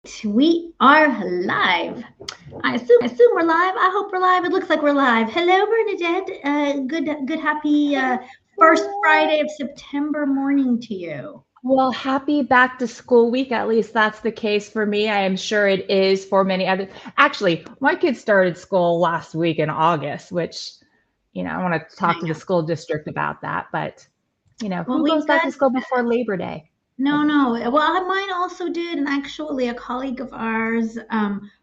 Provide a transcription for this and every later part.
We are live. I assume we're live. I hope we're live. It looks like we're live. Hello, Bernadette. Good, happy first Friday of September morning to you. Well, happy back to school week. At least that's the case for me. I am sure it is for many others. Actually, my kids started school last week in August, which, I want to I talk to the know. school district about that. But, Well, who goes we've back got to school before Labor Day? I no, do. no. Well, mine also did, and actually, a colleague of ours,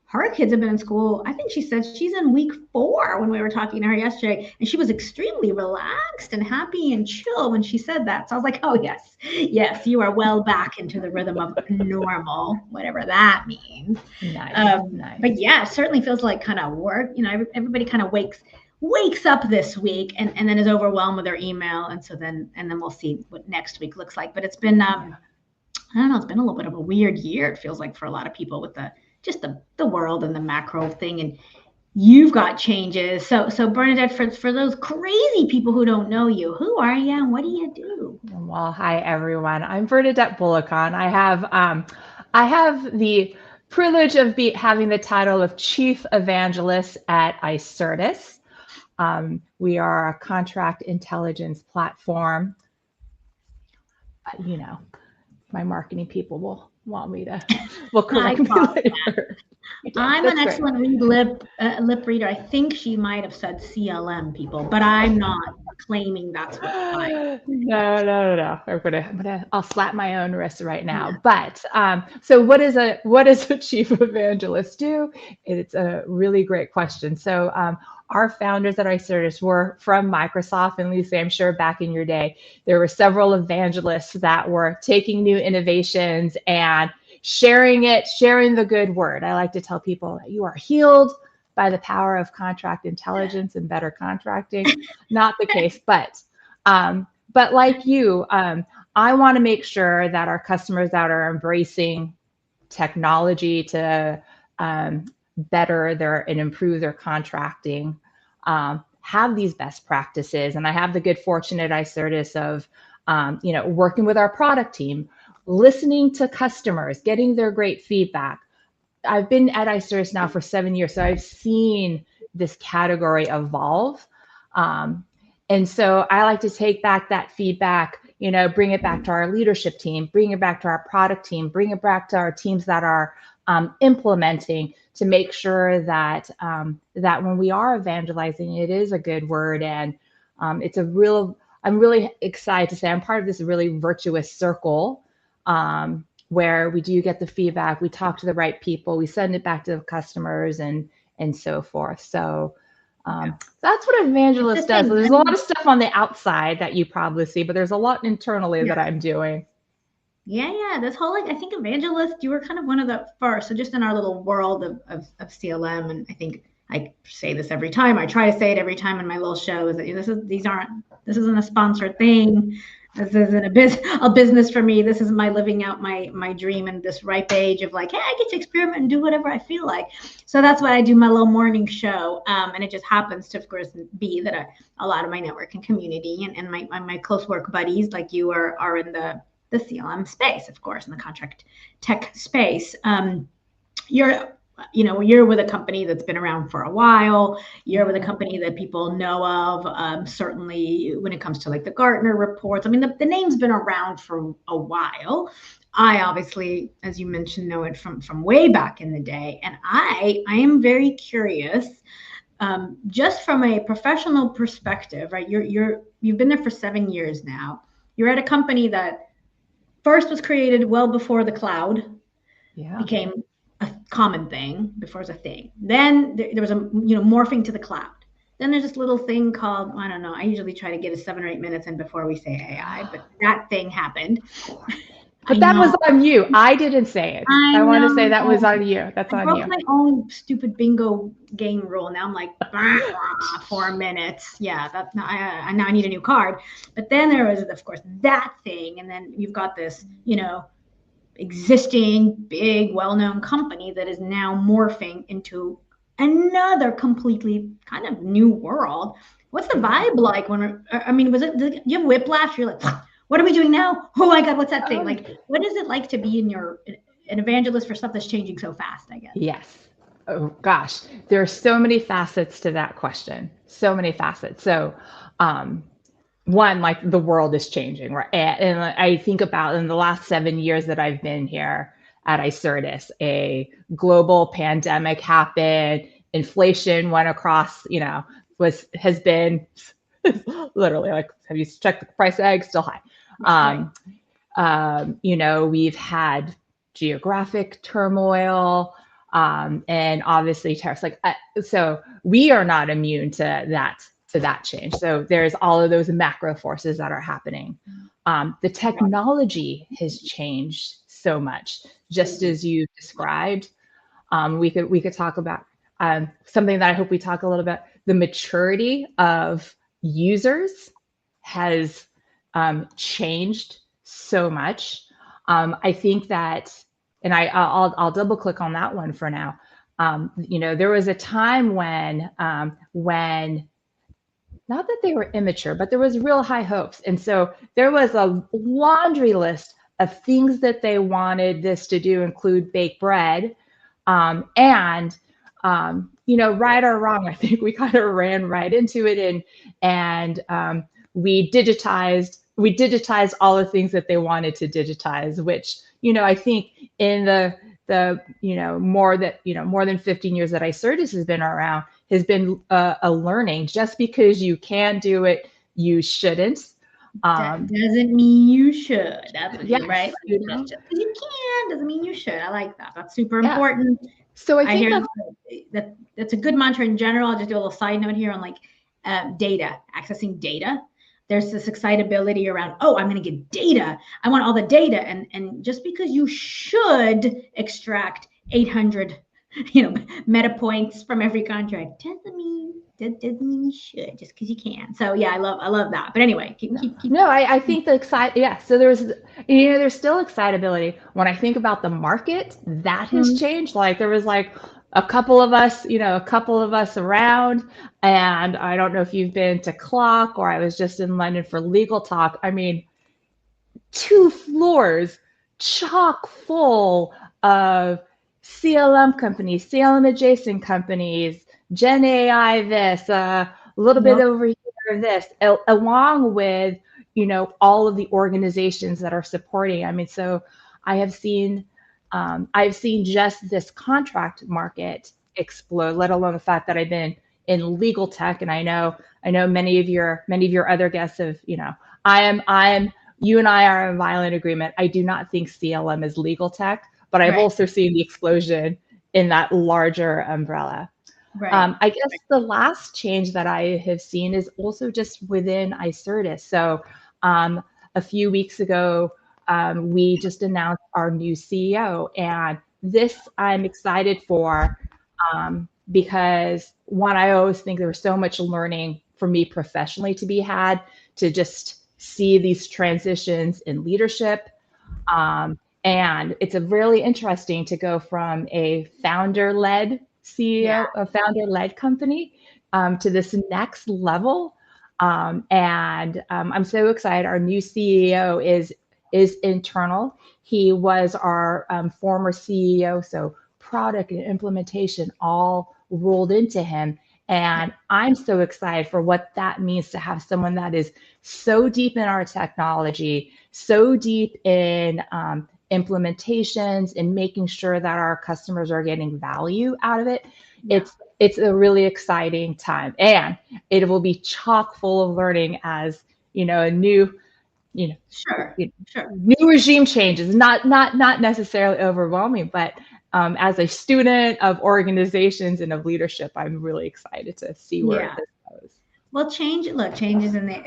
her kids have been in school. I think she said she's in week 4 when we were talking to her yesterday, and she was extremely relaxed and happy and chill when she said that. So I was like, oh yes, yes, you are well back into the rhythm of normal, whatever that means. Nice, But nice. yeah, it certainly feels like kind of work. Everybody kind of wakes up this week and then is overwhelmed with their email, and then we'll see what next week looks like. But it's been Yeah. I don't know, it's been a little bit of a weird year, it feels like, for a lot of people with the world and the macro thing. And you've got changes. So Bernadette, for those crazy people who don't know you, who are you and what do you do? Well, hi everyone. I'm Bernadette Bulacan. I have the privilege of having the title of Chief Evangelist at Icertis. We are a contract intelligence platform. You know, my marketing people will I correct me caught later. Okay, I'm an that's great. excellent lip reader. I think she might have said CLM people, but I'm not claiming that's what I. No, no, no, no. I'll slap my own wrist right Yeah. now. But so what does a chief evangelist do? It's a really great question. So our founders at Icertis were from Microsoft, and Lucy, I'm sure back in your day, there were several evangelists that were taking new innovations and sharing the good word. I like to tell people that you are healed by the power of contract intelligence and better contracting. Not the case, but like you, I want to make sure that our customers that are embracing technology to better and improve their contracting have these best practices. And I have the good fortune at Icertis of working with our product team, listening to customers, getting their great feedback. I've been at Icertis now for 7 years, so I've seen this category evolve. Um, and so I like to take back that feedback, bring it back to our leadership team, bring it back to our product team, bring it back to our teams that are implementing to make sure that when we are evangelizing, it is a good word. And I'm really excited to say I'm part of this really virtuous circle where we do get the feedback, we talk to the right people, we send it back to the customers and so forth. So Yeah. that's what an It's the evangelist does. So thing. there's I a lot mean, of stuff on the outside that you probably see, but there's a lot internally yeah. that I'm doing. Yeah. This whole, like, I think evangelist, you were kind of one of the first. So just in our little world of CLM, and I think I say this every time. I try to say it every time in my little show is that this isn't a sponsored thing. This isn't a business for me. This is my living out my dream in this ripe age of like, hey, I get to experiment and do whatever I feel like. So that's why I do my little morning show. And it just happens to, of course, be that a lot of my networking community and my close work buddies like you are in the CLM space, of course, in the contract tech space. You're you're with a company that's been around for a while. You're with a Yeah. company that people know of. Certainly, when it comes to like the Gartner reports, I mean, the name's been around for a while. I obviously, as you mentioned, know it from way back in the day, and I am very curious, just from a professional perspective, right? You've been there for 7 years now. You're at a company that first was created well before the cloud Yeah. became a common thing, before it was a thing. Then there was a morphing to the cloud. Then there's this little thing called, I don't know, I usually try to get a 7 or 8 minutes in before we say AI, but that thing happened. 4 minutes. I But that know. was on you. I didn't say it. I I want to say that was know. on you. That's I on broke you. my own stupid bingo game rule. Now I'm like, 4 minutes. Yeah, that now I need a new card. But then there was, of course, that thing, and then you've got this, existing big well-known company that is now morphing into another completely kind of new world. What's the Yeah. vibe like I mean, did you have whiplash? You're like, what are we doing now? Oh my God, what's that thing? Um, Like, what is it like to be an evangelist for stuff that's changing so fast, I guess. Yes. Oh gosh, there are so many facets to that question. So many facets. So, one, like the world is changing, right? And I think about in the last 7 years that I've been here at Icertis, a global pandemic happened, inflation went across, has been literally like, have you checked the price of eggs? Still high. We've had geographic turmoil, and obviously tariffs. So we are not immune to that change. So there's all of those macro forces that are happening. The technology has changed so much, just as you described. We could talk about something that I hope we talk a little bit. The maturity of users has changed so much. I think that, and I'll double click on that one for now. There was a time when not that they were immature, but there was real high hopes. And so there was a laundry list of things that they wanted this to do, include bake bread. Right or wrong, I think we kind of ran right into it, and we digitized all the things that they wanted to digitize, which, I think in the more than 15 years that Icertis has been around, has been a learning. Just because you can do it, you shouldn't. That doesn't mean you should. That's what you're right. You just because you can doesn't mean you should. I like that. That's super important. So I think that's a good mantra in general. I'll just do a little side note here on data, accessing data. There's this excitability around, oh, I'm going to get data. I want all the data. And just because you should extract 800, meta points from every contract doesn't mean you should, just because you can. So yeah, I love that. But anyway, keep. No, I think the So there's still excitability. When I think about the market, that has changed. There was a couple of us around, and I don't know if you've been to Clock, or I was just in London for Legal Talk. I mean, 2 floors chock full of CLM companies, CLM adjacent companies, Gen AI this, a little bit over here this, along with, all of the organizations that are supporting. I mean, so I've seen just this contract market explode, let alone the fact that I've been in legal tech. And I know many of your other guests have, you and I are in violent agreement. I do not think CLM is legal tech, but I've also seen the explosion in that larger umbrella. Right. I guess the last change that I have seen is also just within Icertis. So a few weeks ago, we just announced our new CEO, and this I'm excited for because one, I always think there was so much learning for me professionally to be had, to just see these transitions in leadership. And it's really interesting to go from a founder-led CEO, a founder-led company, to this next level. And I'm so excited. Our new CEO is internal. He was our former CEO, so product and implementation all rolled into him. And I'm so excited for what that means to have someone that is so deep in our technology, so deep in implementations and making sure that our customers are getting value out of it. It's a really exciting time, and it will be chock full of learning as a new new regime changes, not necessarily overwhelming, but as a student of organizations and of leadership, I'm really excited to see where this goes. Well, change is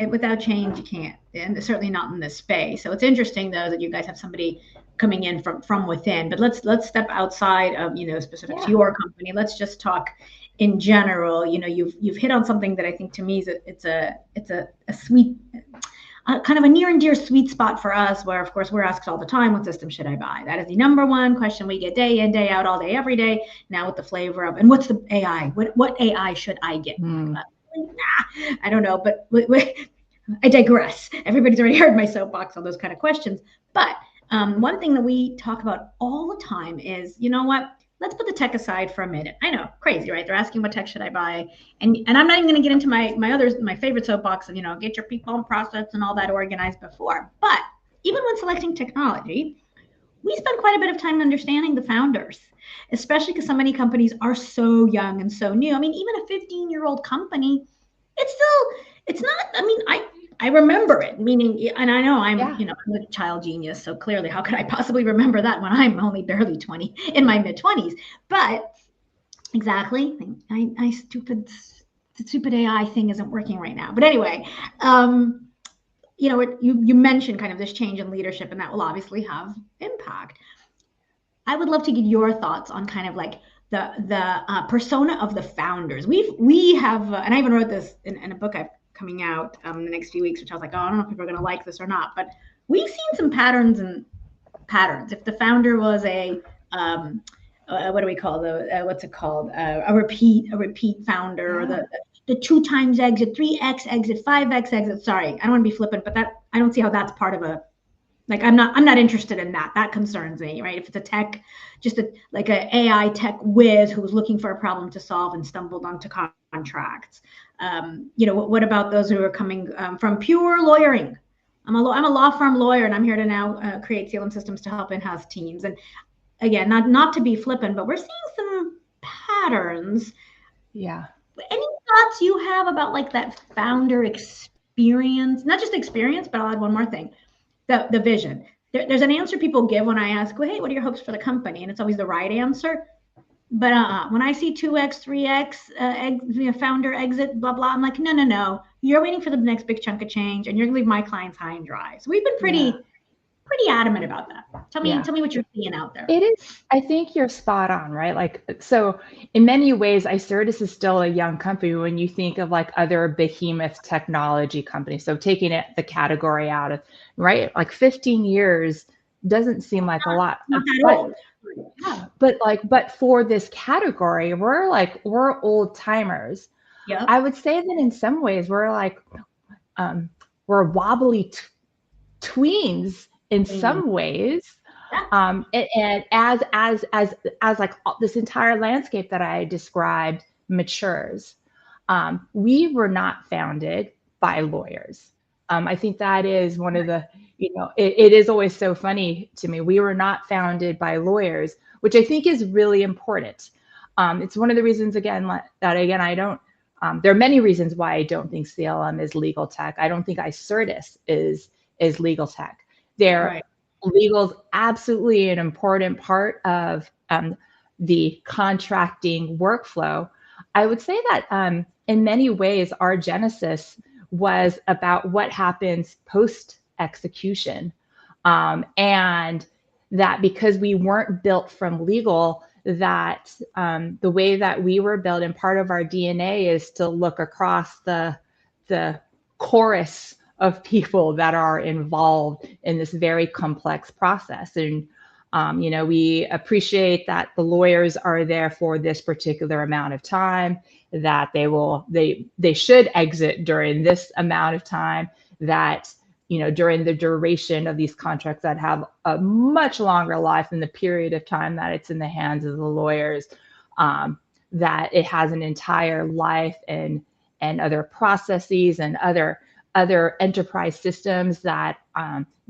without change, you can't, and certainly not in this space. So it's interesting though that you guys have somebody coming in from within, but let's step outside of, specific to your company. Let's just talk in general. You've hit on something that I think to me is it's a sweet, kind of a near and dear sweet spot for us, where of course we're asked all the time, what system should I buy? That is the number one question we get day in, day out, all day, every day. Now with the flavor of, and what's the AI? What AI should I get? I don't know, but I digress. Everybody's already heard my soapbox on those kind of questions. But one thing that we talk about all the time is, you know what? Let's put the tech aside for a minute. I know, crazy, right? They're asking what tech should I buy, and I'm not even going to get into my favorite soapbox of, get your people and process and all that organized before. But even when selecting technology, we spend quite a bit of time understanding the founders, especially because so many companies are so young and so new. I mean, even a 15-year-old company, it's not, I mean, I remember it, meaning, and I know I'm a child genius, so clearly how could I possibly remember that when I'm only barely 20, in my mid-20s? But exactly, the stupid AI thing isn't working right now. But anyway, you mentioned kind of this change in leadership, and that will obviously have impact. I would love to get your thoughts on kind of like the persona of the founders. We have, and I even wrote this in a book I've coming out in the next few weeks, which I was like, oh, I don't know if people are going to like this or not, but we've seen some patterns. If the founder was what do we call what's it called? A repeat founder, or the 2 times exit, 3x exit, 5x exit. Sorry, I don't want to be flippant, but I don't see how that's part of I'm not interested in that. That concerns me, right? If it's a tech, just like an AI tech whiz who was looking for a problem to solve and stumbled onto contracts. What about those who are coming from pure lawyering? I'm a law firm lawyer, and I'm here to now create CLM systems to help in-house teams. And again, not to be flippant, but we're seeing some patterns. Yeah. Any thoughts you have about like that founder experience? Not just experience, but I'll add one more thing. The vision. There's an answer people give when I ask, well, hey, what are your hopes for the company? And it's always the right answer. But when I see 2x, 3x, founder exit, blah, blah, I'm like, no. You're waiting for the next big chunk of change, and you're going to leave my clients high and dry. So we've been pretty adamant about that. Tell me what you're seeing out there. It is, I think you're spot on, right? Like, so in many ways, Icertis is still a young company when you think of like other behemoth technology companies. So taking the category out of, right? Like 15 years doesn't seem like a lot. But for this category, we're old timers. Yeah. I would say that in some ways we're wobbly tweens in some ways. And as like this entire landscape that I described matures, we were not founded by lawyers. I think that is one of the, it is always so funny to me. We were not founded by lawyers, which I think is really important. It's one of the reasons, again, I don't, there are many reasons why I don't think CLM is legal tech. I don't think Icertis is legal tech. Legal is absolutely an important part of the contracting workflow. I would say that in many ways, our genesis was about what happens post-execution. And that because we weren't built from legal, that the way that we were built, and part of our DNA is to look across the chorus of people that are involved in this very complex process. And, we appreciate that the lawyers are there for this particular amount of time, that they should exit during this amount of time, that, during the duration of these contracts that have a much longer life than the period of time that it's in the hands of the lawyers, that it has an entire life and other processes and other enterprise systems that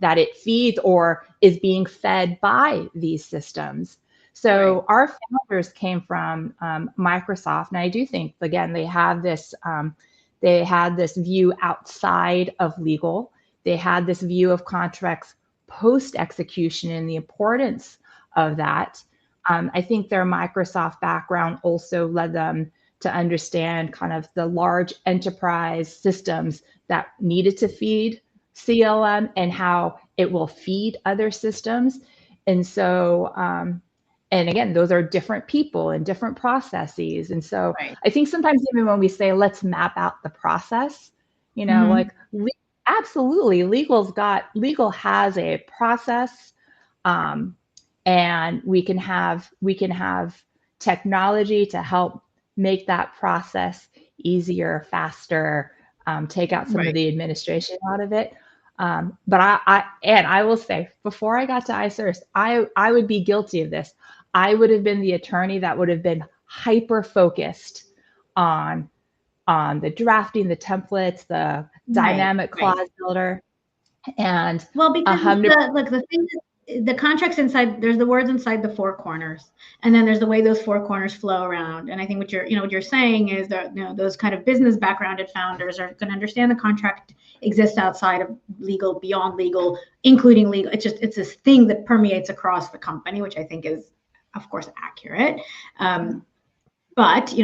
it feeds or is being fed by these systems. So our founders came from Microsoft, and I do think, again, they had this view outside of legal. They had this view of contracts post-execution and the importance of that. I think their Microsoft background also led them to understand kind of the large enterprise systems that needed to feed CLM and how it will feed other systems. And so, and again, those are different people and different processes. And so I think sometimes even when we say, let's map out the process, absolutely, legal has a process, and we can have technology to help make that process easier, faster, take out some of the administration out of it. But I will say, before I got to Icertis, I would be guilty of this. I would have been the attorney that would have been hyper focused on the drafting, the templates, the dynamic clause builder, and well, because the thing is, the contracts inside, there's the words inside the four corners, and then there's the way those four corners flow around. And I think what you're saying is that those kind of business backgrounded founders are going to understand the contract exists outside of legal, beyond legal, including legal. It's this thing that permeates across the company, which I think is, of course, accurate. But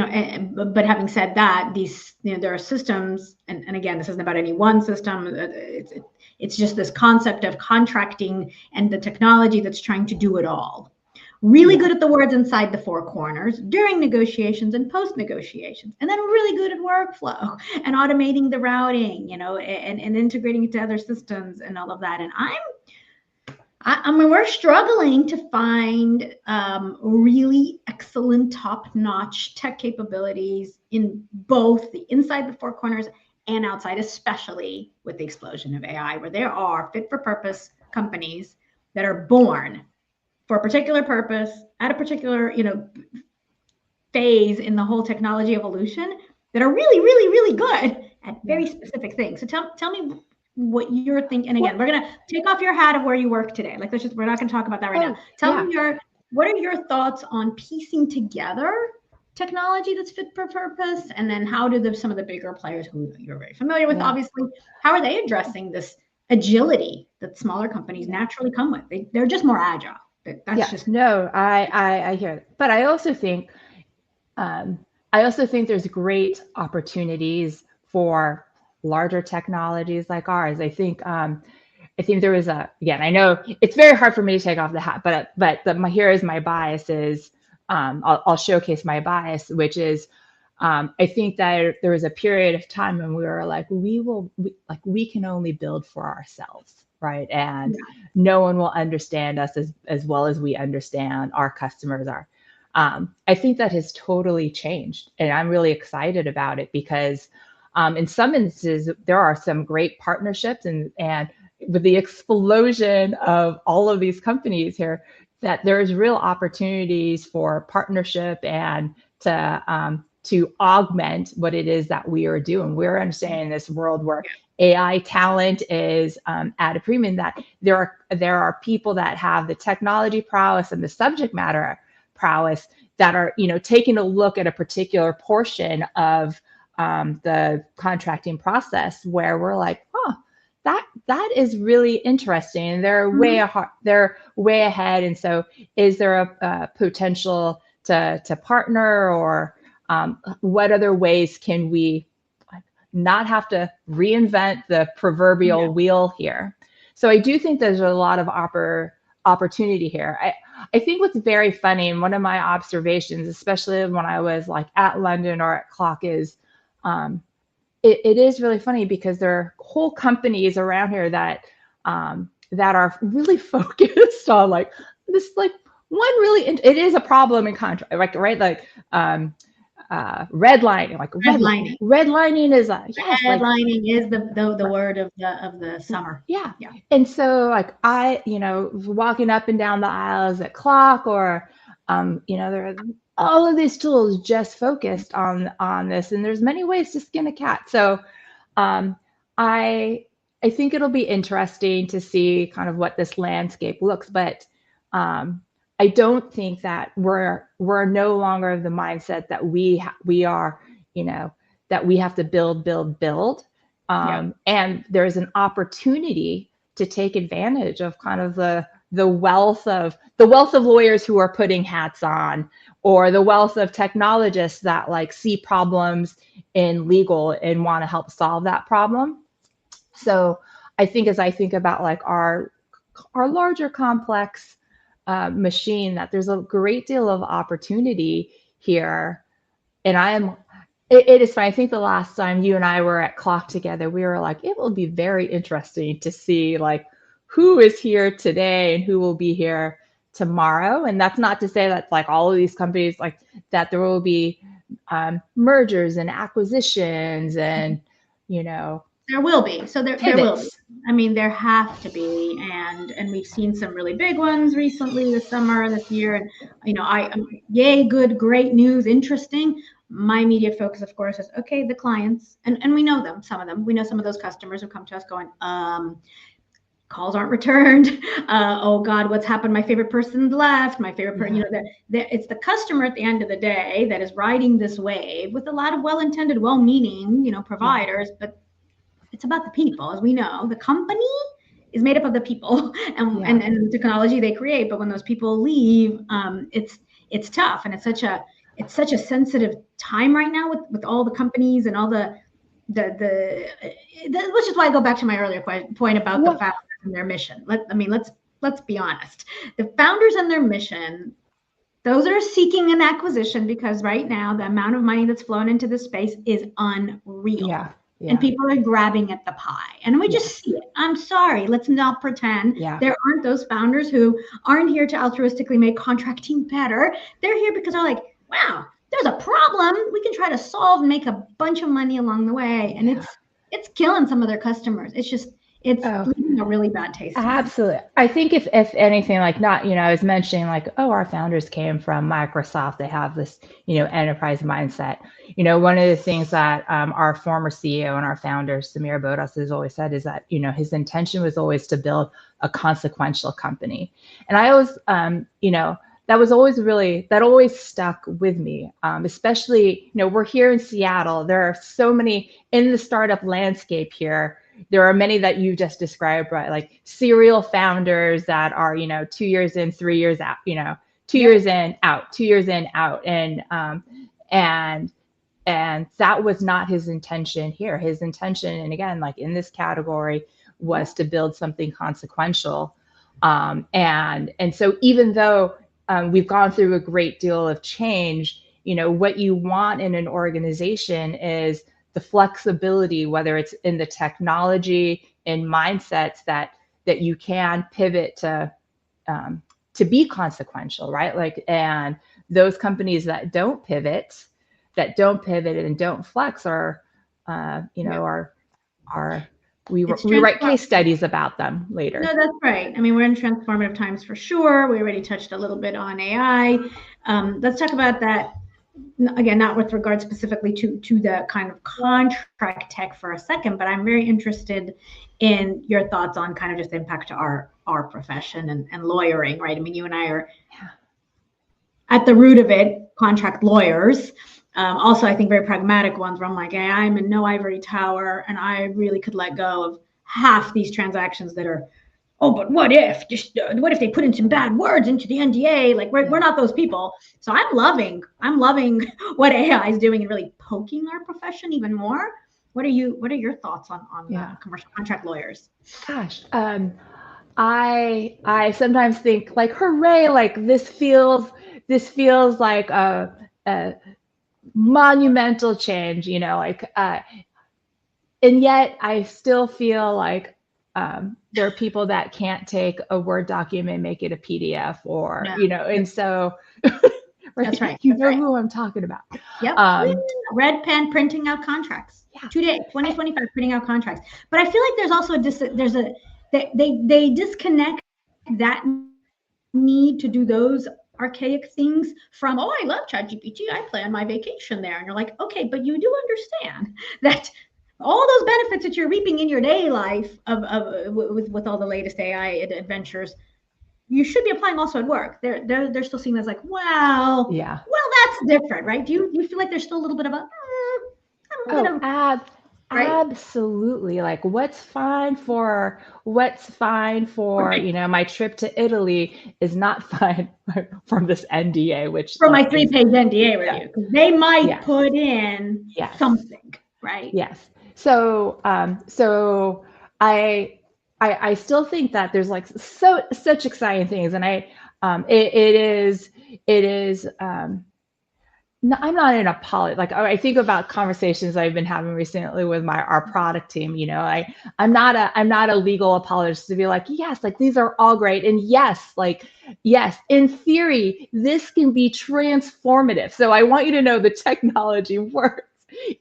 but having said that, these there are systems, and again, this isn't about any one system. It's just this concept of contracting and the technology that's trying to do it all. Really good at the words inside the four corners during negotiations and post negotiations, and then really good at workflow and automating the routing, and integrating it to other systems and all of that. And I mean, we're struggling to find really excellent, top-notch tech capabilities in both the inside the four corners and outside, especially with the explosion of AI, where there are fit-for-purpose companies that are born for a particular purpose at a particular, phase in the whole technology evolution that are really, really, really good at very specific things. So tell me what you're thinking. And again, we're going to take off your hat of where you work today. Like, we're not going to talk about that right now. Tell me what are your thoughts on piecing together technology that's fit for purpose? And then how do some of the bigger players who you're very familiar with, obviously, how are they addressing this agility that smaller companies naturally come with? They're just more agile. I hear it. But I also think there's great opportunities for larger technologies like ours. I think there was again, I know it's very hard for me to take off the hat, but here is my bias is, I'll showcase my bias, which is, I think that there was a period of time when we were like, we can only build for ourselves, right? And no one will understand us as well as we understand our customers are. I think that has totally changed, and I'm really excited about it because in some instances, there are some great partnerships, and with the explosion of all of these companies here, that there's real opportunities for partnership and to augment what it is that we are doing. We're understanding this world where AI talent is at a premium, that there are people that have the technology prowess and the subject matter prowess that are taking a look at a particular portion of the contracting process where we're like, that is really interesting. They're way ahead. And so is there a potential to partner, or what other ways can we not have to reinvent the proverbial wheel here? So I do think there's a lot of opportunity here. I think what's very funny, and one of my observations, especially when I was like at London or at Clock, is it is really funny because there are whole companies around here that are really focused on like this, like one really, it is a problem in contract, right? Like redlining, like redlining is redlining is the word of the summer. Yeah. And so like walking up and down the aisles at Clock, or there are all of these tools just focused on this, and there's many ways to skin a cat. So I think it'll be interesting to see kind of what this landscape looks, but I don't think that we're no longer of the mindset that we are, that we have to build. And there's an opportunity to take advantage of kind of the wealth of lawyers who are putting hats on, or the wealth of technologists that like see problems in legal and want to help solve that problem. So I think as I think about like our larger complex machine, that there's a great deal of opportunity here. And it is funny. I think the last time you and I were at Clock together, we were like, it will be very interesting to see like who is here today and who will be here tomorrow. And that's not to say that like all of these companies, like that there will be mergers and acquisitions and, There will be. So there will be. pivots. I mean, there have to be, and we've seen some really big ones recently this summer and this year. And yay, good, great news, interesting. My immediate focus, of course, is okay, the clients, and we know them, some of them. We know some of those customers who come to us going, calls aren't returned. Oh God, what's happened? My favorite person's left. My favorite person, it's the customer at the end of the day that is riding this wave with a lot of well-intended, well-meaning, providers, but it's about the people. As we know, the company is made up of the people and the technology they create. But when those people leave, it's tough, and it's such a sensitive time right now with all the companies and all the which is why I go back to my earlier point about the founders and their mission. Let's be honest. The founders and their mission, those that are seeking an acquisition, because right now the amount of money that's flown into this space is unreal. Yeah. And people are grabbing at the pie, and we just see it. I'm sorry, let's not pretend there aren't those founders who aren't here to altruistically make contracting better. They're here because they're like, wow, there's a problem we can try to solve and make a bunch of money along the way. And it's killing some of their customers. It's leaving a really bad taste. Absolutely. I think if anything, like I was mentioning like, our founders came from Microsoft. They have this, enterprise mindset. One of the things that our former CEO and our founder, Samir Bodas, has always said is that, his intention was always to build a consequential company. And I always, that always stuck with me, especially, we're here in Seattle. There are so many in the startup landscape here. There are many that you just described, right? Like serial founders that are, 2 years in, 3 years out, 2 years in, out, 2 years in, out. And that was not his intention here. His intention, and again, like in this category, was to build something consequential. And so even though we've gone through a great deal of change, what you want in an organization is the flexibility, whether it's in the technology and mindsets that you can pivot to be consequential, right? Like, and those companies that don't pivot and don't flex we write case studies about them later. No, that's right. I mean, we're in transformative times for sure. We already touched a little bit on AI. Let's talk about that. Again, not with regard specifically to the kind of contract tech for a second, but I'm very interested in your thoughts on kind of just the impact to our profession and lawyering, right? I mean, you and I are at the root of it, contract lawyers. Also, I think very pragmatic ones where I'm like, hey, I'm in no ivory tower, and I really could let go of half these transactions that are, but what if they put in some bad words into the NDA? Like we're not those people. So I'm loving what AI is doing and really poking our profession even more. What are your thoughts on commercial contract lawyers? Gosh, I sometimes think like, hooray! Like this feels like a monumental change, and yet I still feel like there are people that can't take a Word document and make it a PDF and so right, that's right. Who I'm talking about. Yep. Red pen printing out contracts. Today, 2025, printing out contracts. But I feel like there's also they disconnect that need to do those archaic things from, I love ChatGPT, I plan my vacation there. And you're like, okay, but you do understand that all those benefits that you're reaping in your daily life with all the latest AI adventures, you should be applying also at work. They're still seen as like, well, that's different, right? Do you feel like there's still a little bit of a right? Absolutely. Like what's fine for my trip to Italy is not fine from this NDA, which from my 3-page NDA review, because they might put in something, right? Yes. So I still think that there's like such exciting things, and it is I'm not an apologist. Like I think about conversations I've been having recently with our product team. I'm not a legal apologist to be like, yes, like these are all great, and yes, in theory this can be transformative. So I want you to know the technology works.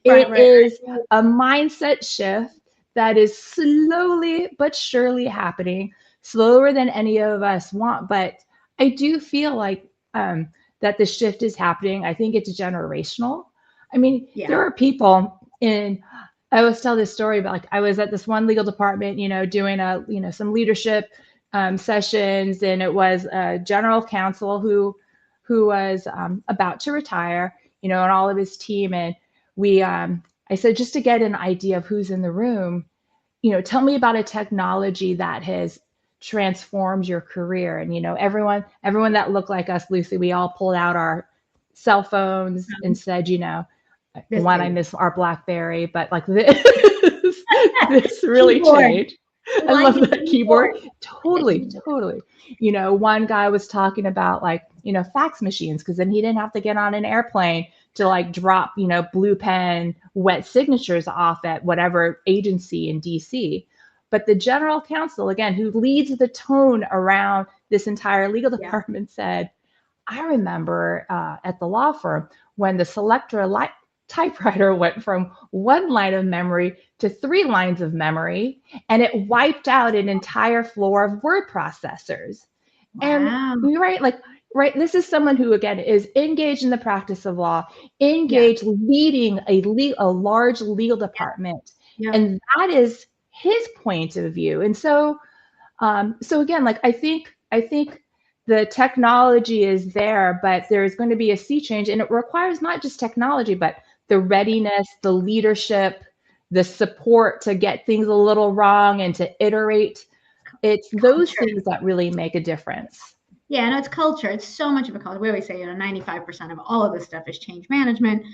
It is a mindset shift that is slowly but surely happening, slower than any of us want. But I do feel like that the shift is happening. I think it's generational. I mean, there are people in, I always tell this story about, like, I was at this one legal department, doing some leadership sessions, and it was a general counsel who was about to retire, and all of his team. And I said, just to get an idea of who's in the room, tell me about a technology that has transformed your career. And, everyone that looked like us, Lucy, we all pulled out our cell phones and said, one, I miss our BlackBerry, but like this, this really Keyboard. changed. I love that keyboard. Totally. One guy was talking about, like, fax machines, because then he didn't have to get on an airplane to, like, drop, blue pen, wet signatures off at whatever agency in DC. But the general counsel, again, who leads the tone around this entire legal department, said, I remember at the law firm when the Selectra typewriter went from 1 line of memory to 3 lines of memory, and it wiped out an entire floor of word processors. Wow. And this is someone who, again, is engaged in the practice of law, engaged leading a large legal department. And that is his point of view. And so again, like, I think the technology is there, but there's going to be a sea change, and it requires not just technology, but the readiness, the leadership, the support to get things a little wrong and to iterate. It's those things that really make a difference. Yeah, no, it's culture. It's so much of a culture. We always say, 95% of all of this stuff is change management.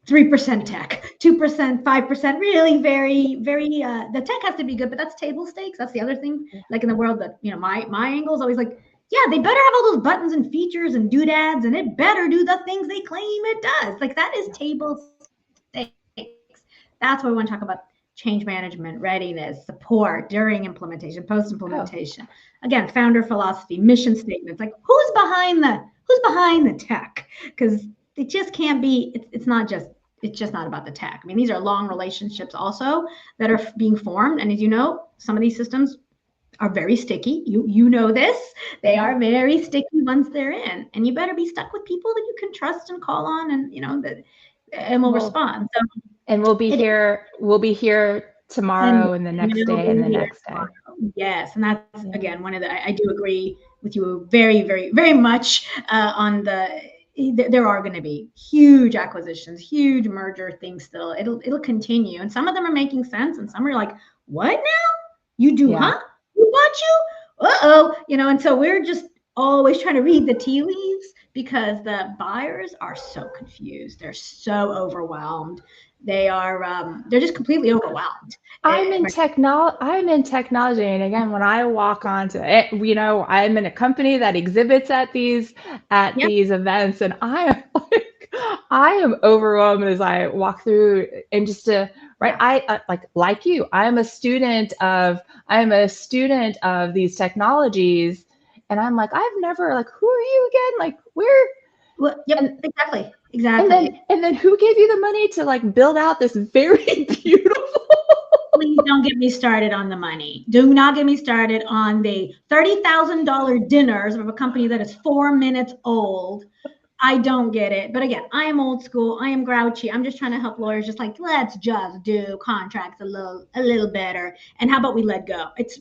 3% tech, 2%, 5%, really very, very, the tech has to be good, but that's table stakes. That's the other thing. Like in the world that, my angle is always like, they better have all those buttons and features and doodads, and it better do the things they claim it does. Like, that is table stakes. That's why we want to talk about change management, readiness, support during implementation, post-implementation. Again, founder philosophy, mission statements, like who's behind the tech? Because it just can't be, it's just not about the tech. I mean, these are long relationships also that are being formed. And as you know, some of these systems are very sticky. You know this. They are very sticky once they're in. And you better be stuck with people that you can trust and call on, and and will respond. So, and we'll be here tomorrow and the next day and the next day. Yes. And that's again one of the, I do agree with you very, very, very much on there are going to be huge acquisitions, huge merger things still. It'll continue. And some of them are making sense, and some are like, what now? You do, huh? Who bought you? Uh-oh. And so we're just always trying to read the tea leaves, because the buyers are so confused. They're so overwhelmed. They are, they're just completely overwhelmed. I'm in technology. And again, when I walk onto it, I'm in a company that exhibits at these events, and I am overwhelmed as I walk through, and just to, I like you, I'm a student of these technologies, and I'm like, I've never, like, who are you again? Like, where? Well, exactly. And then who gave you the money to, like, build out this very beautiful? Please don't get me started on the money. Do not get me started on the $30,000 dinners of a company that is 4 minutes old. I don't get it. But again, I am old school. I am grouchy. I'm just trying to help lawyers, just like, let's just do contracts a little better. And how about we let go? It's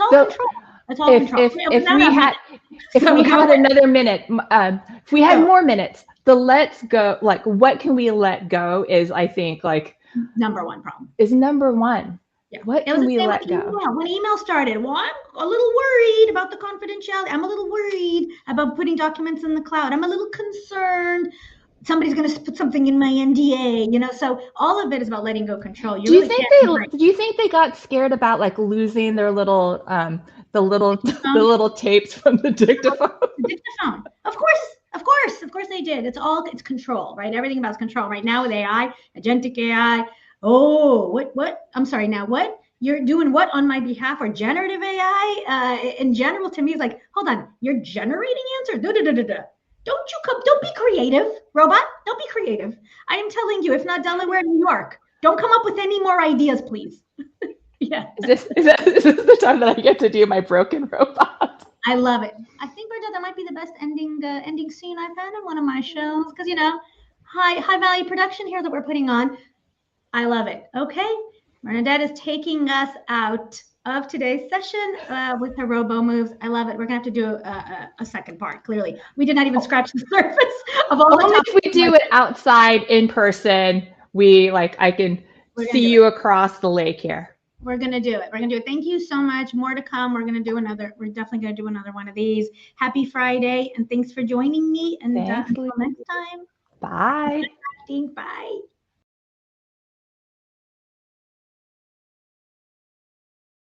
all control. It's all control. If we had another minute, if we had more minutes, the let's go, like, what can we let go is, I think, like, number one problem. Is number one. Yeah. What can we let go? When email started, well, I'm a little worried about the confidentiality. I'm a little worried about putting documents in the cloud. I'm a little concerned somebody's going to put something in my NDA, so all of it is about letting go control. Do you think they got scared about, like, losing their little the little tapes from the dictaphone? The dictaphone. Of course they did. It's control, right? Everything about control. Right now with AI, agentic AI. Oh, what? I'm sorry. Now what? You're doing what on my behalf, or generative AI? In general, to me, it's like, hold on, you're generating answers. Don't be creative, robot. Don't be creative. I am telling you, if not Delaware, New York, Don't come up with any more ideas, please. Yeah. Is this the time that I get to do my broken robot? I love it. I think, Bernadette, that might be the best ending scene I've had in one of my shows, because high value production here that we're putting on. I love it. Okay, Bernadette is taking us out of today's session with her robo moves. I love it. We're gonna have to do a second part. Clearly, we did not even scratch the surface of all the Only topics. if we do it outside in person. I can see you across the lake here. We're gonna do it. We're gonna do it. Thank you so much. More to come. We're definitely gonna do another one of these. Happy Friday, and thanks for joining me. And until next time. Bye. Bye.